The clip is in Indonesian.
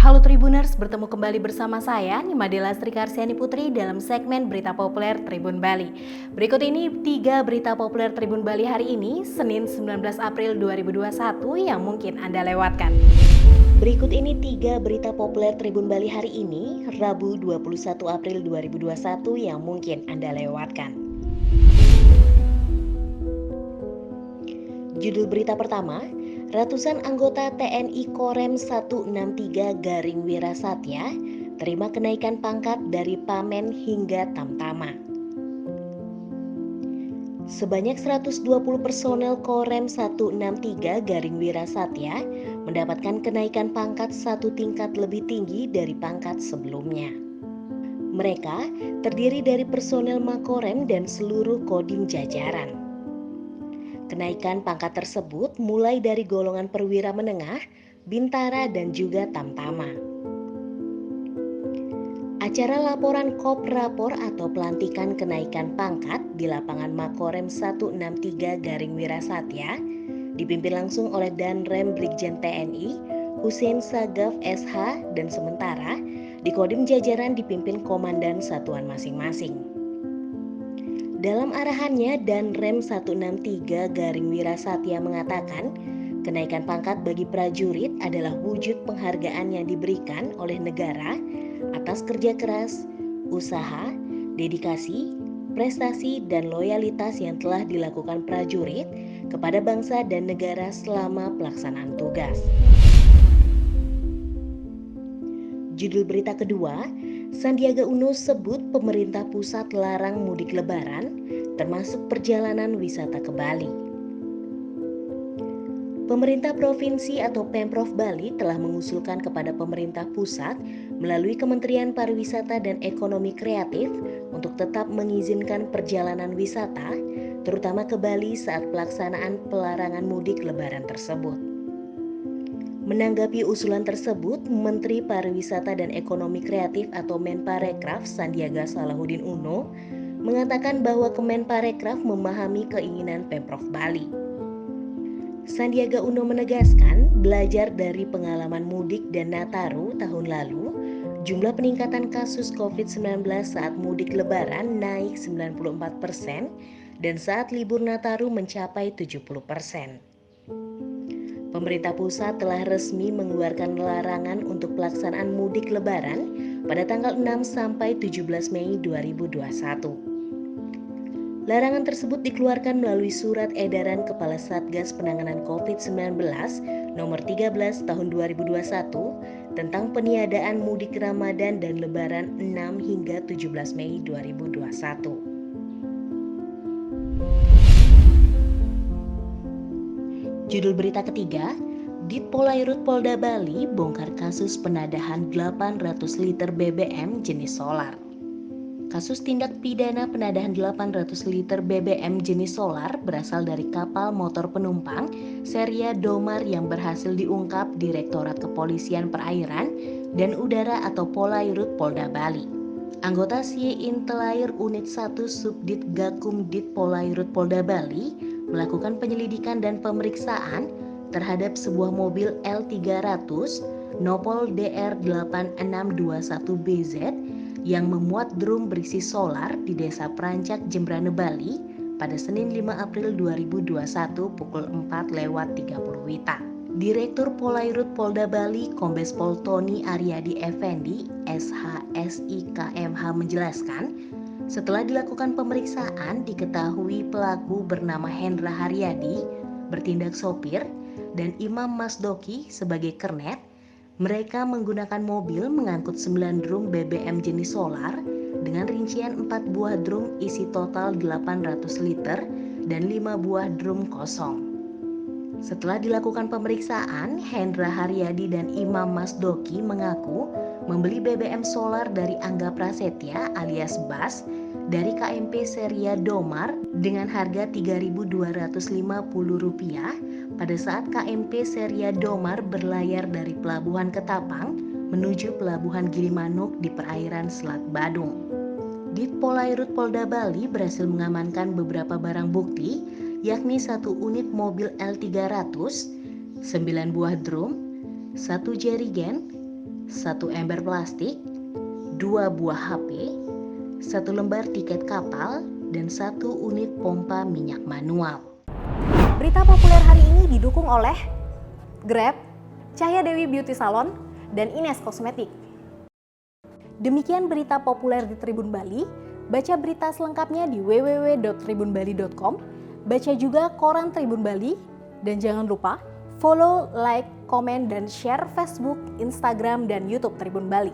Halo Tribuners, bertemu kembali bersama saya Nimadela Srikarsiani Putri dalam segmen Berita Populer Tribun Bali. Berikut ini 3 berita populer Tribun Bali hari ini, Senin 19 April 2021 yang mungkin Anda lewatkan. Berikut ini 3 berita populer Tribun Bali hari ini, Rabu 21 April 2021 yang mungkin Anda lewatkan. Judul berita pertama, ratusan anggota TNI Korem 163 Garing Wirasatya terima kenaikan pangkat dari Pamen hingga Tamtama. Sebanyak 120 personel Korem 163 Garing Wirasatya mendapatkan kenaikan pangkat satu tingkat lebih tinggi dari pangkat sebelumnya. Mereka terdiri dari personel Makorem dan seluruh kodim jajaran. Kenaikan pangkat tersebut mulai dari golongan perwira menengah, bintara dan juga tamtama. Acara laporan Koprapor atau pelantikan kenaikan pangkat di lapangan Makorem 163 Garing Wirasatya dipimpin langsung oleh Danrem Brigjen TNI Hussein Sagaf SH dan sementara di kodim jajaran dipimpin komandan satuan masing-masing. Dalam arahannya, Danrem 163 Garing Wirasatya mengatakan, kenaikan pangkat bagi prajurit adalah wujud penghargaan yang diberikan oleh negara atas kerja keras, usaha, dedikasi, prestasi, dan loyalitas yang telah dilakukan prajurit kepada bangsa dan negara selama pelaksanaan tugas. Judul berita kedua, Sandiaga Uno sebut pemerintah pusat larang mudik lebaran, termasuk perjalanan wisata ke Bali. Pemerintah provinsi atau Pemprov Bali telah mengusulkan kepada pemerintah pusat melalui Kementerian Pariwisata dan Ekonomi Kreatif untuk tetap mengizinkan perjalanan wisata, terutama ke Bali saat pelaksanaan pelarangan mudik lebaran tersebut. Menanggapi usulan tersebut, Menteri Pariwisata dan Ekonomi Kreatif atau Menparekraf Sandiaga Salahuddin Uno mengatakan bahwa Kemenparekraf memahami keinginan Pemprov Bali. Sandiaga Uno menegaskan, belajar dari pengalaman mudik dan Nataru tahun lalu, jumlah peningkatan kasus COVID-19 saat mudik lebaran naik 94% dan saat libur Nataru mencapai 70%. Pemerintah pusat telah resmi mengeluarkan larangan untuk pelaksanaan mudik lebaran pada tanggal 6 sampai 17 Mei 2021. Larangan tersebut dikeluarkan melalui surat edaran Kepala Satgas Penanganan COVID-19 nomor 13 tahun 2021 tentang peniadaan mudik Ramadan dan Lebaran 6 hingga 17 Mei 2021. Judul berita ketiga, Ditpolairut Polda Bali bongkar kasus penadahan 800 liter BBM jenis solar. Kasus tindak pidana penadahan 800 liter BBM jenis solar berasal dari kapal motor penumpang Seria Domar yang berhasil diungkap Direktorat Kepolisian Perairan dan Udara atau Polairut Polda Bali. Anggota Intelair Unit 1 Subdit Gakum Ditpolairut Polda Bali melakukan penyelidikan dan pemeriksaan terhadap sebuah mobil L300 Nopol DR8621BZ yang memuat drum berisi solar di Desa Prancak, Jembrane, Bali pada Senin 5 April 2021 pukul 4:30 WITA. Direktur Polairut Polda Bali Kombes Pol Tony Aryadi Effendi SHSIKMH menjelaskan, setelah dilakukan pemeriksaan diketahui pelaku bernama Hendra Haryadi bertindak sopir dan Imam Masdoki sebagai kernet. Mereka menggunakan mobil mengangkut 9 drum BBM jenis solar dengan rincian 4 buah drum isi total 800 liter dan 5 buah drum kosong. Setelah dilakukan pemeriksaan, Hendra Haryadi dan Imam Masdoki mengaku membeli BBM solar dari Angga Prasetya alias Bas dari KMP Seria Domar dengan harga Rp3.250 pada saat KMP Seria Domar berlayar dari Pelabuhan Ketapang menuju Pelabuhan Gilimanuk di perairan Selat Badung. Ditpolairut Polda Bali berhasil mengamankan beberapa barang bukti, yakni 1 unit mobil L300, 9 buah drum, 1 jerigen, 1 ember plastik, 2 buah HP, 1 lembar tiket kapal, dan 1 unit pompa minyak manual. Berita populer hari ini didukung oleh Grab, Cahya Dewi Beauty Salon, dan Ines Kosmetik. Demikian berita populer di Tribun Bali. Baca berita selengkapnya di www.tribunbali.com. Baca juga koran Tribun Bali. Dan jangan lupa follow, like, komen, dan share Facebook, Instagram, dan YouTube Tribun Bali.